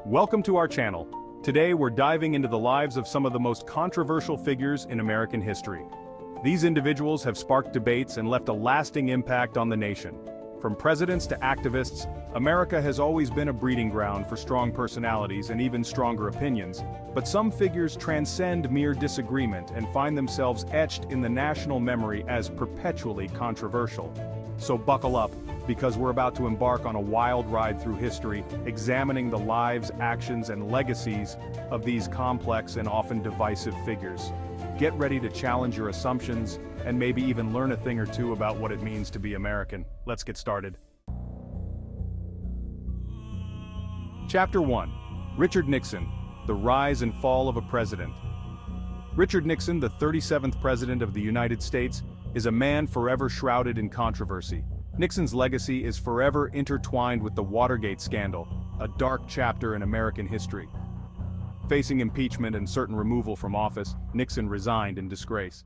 Welcome to our channel. Today we're diving into the lives of some of the most controversial figures in American history. These individuals have sparked debates and left a lasting impact on the nation. From presidents to activists, America has always been a breeding ground for strong personalities and even stronger opinions, but some figures transcend mere disagreement and find themselves etched in the national memory as perpetually controversial. So buckle up, because we're about to embark on a wild ride through history, examining the lives, actions, and legacies of these complex and often divisive figures. Get ready to challenge your assumptions, and maybe even learn a thing or two about what it means to be American. Let's get started. Chapter 1. Richard Nixon, the Rise and Fall of a President. Richard Nixon, the 37th President of the United States, is a man forever shrouded in controversy. Nixon's legacy is forever intertwined with the Watergate scandal, a dark chapter in American history. Facing impeachment and certain removal from office, Nixon resigned in disgrace.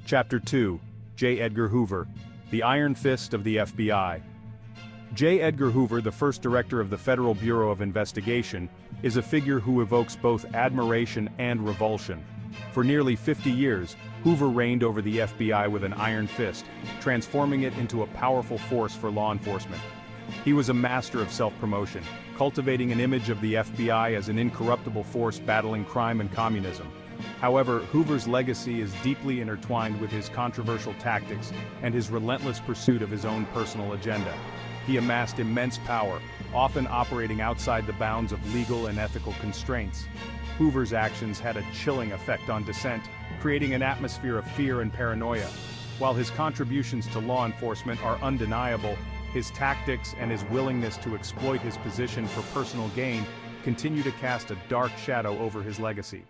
Chapter 2. J. Edgar Hoover, the Iron Fist of the FBI. J. Edgar Hoover, the first director of the Federal Bureau of Investigation, is a figure who evokes both admiration and revulsion. For nearly 50 years, Hoover reigned over the FBI with an iron fist, transforming it into a powerful force for law enforcement. He was a master of self-promotion, cultivating an image of the FBI as an incorruptible force battling crime and communism. However, Hoover's legacy is deeply intertwined with his controversial tactics and his relentless pursuit of his own personal agenda. He amassed immense power, often operating outside the bounds of legal and ethical constraints. Hoover's actions had a chilling effect on dissent, creating an atmosphere of fear and paranoia. While his contributions to law enforcement are undeniable, his tactics and his willingness to exploit his position for personal gain continue to cast a dark shadow over his legacy.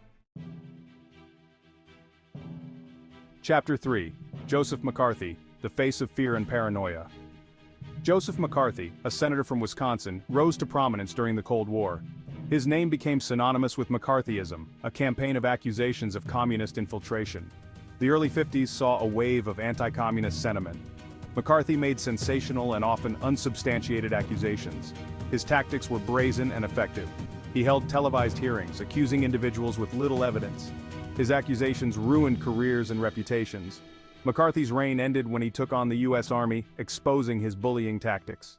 Chapter 3. Joseph McCarthy, the Face of Fear and Paranoia. Joseph McCarthy, a senator from Wisconsin, rose to prominence during the Cold War. His name became synonymous with McCarthyism, a campaign of accusations of communist infiltration. The early 50s saw a wave of anti-communist sentiment. McCarthy made sensational and often unsubstantiated accusations. His tactics were brazen and effective. He held televised hearings, accusing individuals with little evidence. His accusations ruined careers and reputations. McCarthy's reign ended when he took on the U.S. Army, exposing his bullying tactics.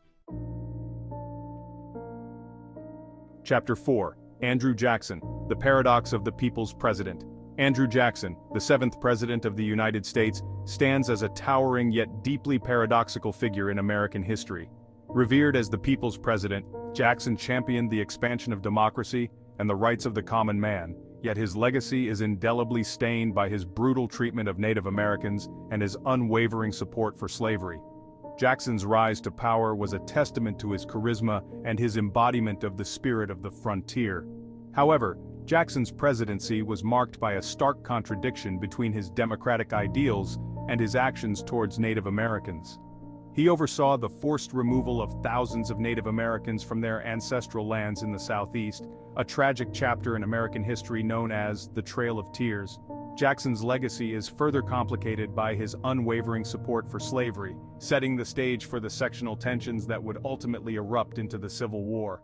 Chapter 4. Andrew Jackson, the Paradox of the People's President. Andrew Jackson, the 7th President of the United States, stands as a towering yet deeply paradoxical figure in American history. Revered as the People's President, Jackson championed the expansion of democracy and the rights of the common man, yet his legacy is indelibly stained by his brutal treatment of Native Americans and his unwavering support for slavery. Jackson's rise to power was a testament to his charisma and his embodiment of the spirit of the frontier. However, Jackson's presidency was marked by a stark contradiction between his democratic ideals and his actions towards Native Americans. He oversaw the forced removal of thousands of Native Americans from their ancestral lands in the Southeast, a tragic chapter in American history known as the Trail of Tears. Jackson's legacy is further complicated by his unwavering support for slavery, setting the stage for the sectional tensions that would ultimately erupt into the Civil War.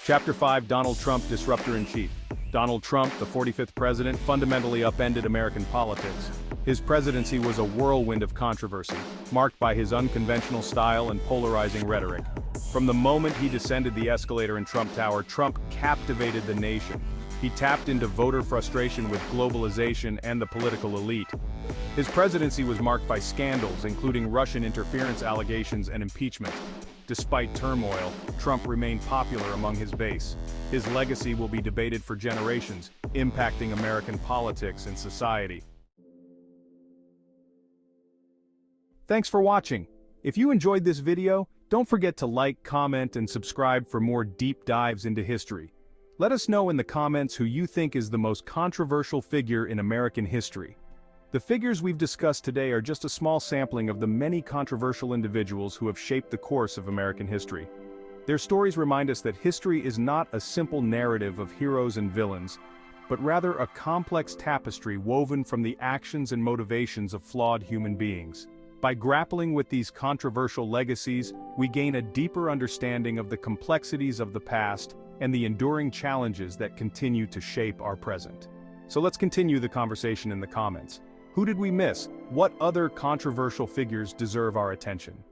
Chapter 5. Donald Trump, Disruptor-in-Chief. Donald Trump, the 45th president, fundamentally upended American politics. His presidency was a whirlwind of controversy, marked by his unconventional style and polarizing rhetoric. From the moment he descended the escalator in Trump Tower, Trump captivated the nation. He tapped into voter frustration with globalization and the political elite. His presidency was marked by scandals, including Russian interference allegations and impeachment. Despite turmoil, Trump remained popular among his base. His legacy will be debated for generations, impacting American politics and society. Thanks for watching. If you enjoyed this video, don't forget to like, comment, and subscribe for more deep dives into history. Let us know in the comments who you think is the most controversial figure in American history. The figures we've discussed today are just a small sampling of the many controversial individuals who have shaped the course of American history. Their stories remind us that history is not a simple narrative of heroes and villains, but rather a complex tapestry woven from the actions and motivations of flawed human beings. By grappling with these controversial legacies, we gain a deeper understanding of the complexities of the past and the enduring challenges that continue to shape our present. So let's continue the conversation in the comments. Who did we miss? What other controversial figures deserve our attention?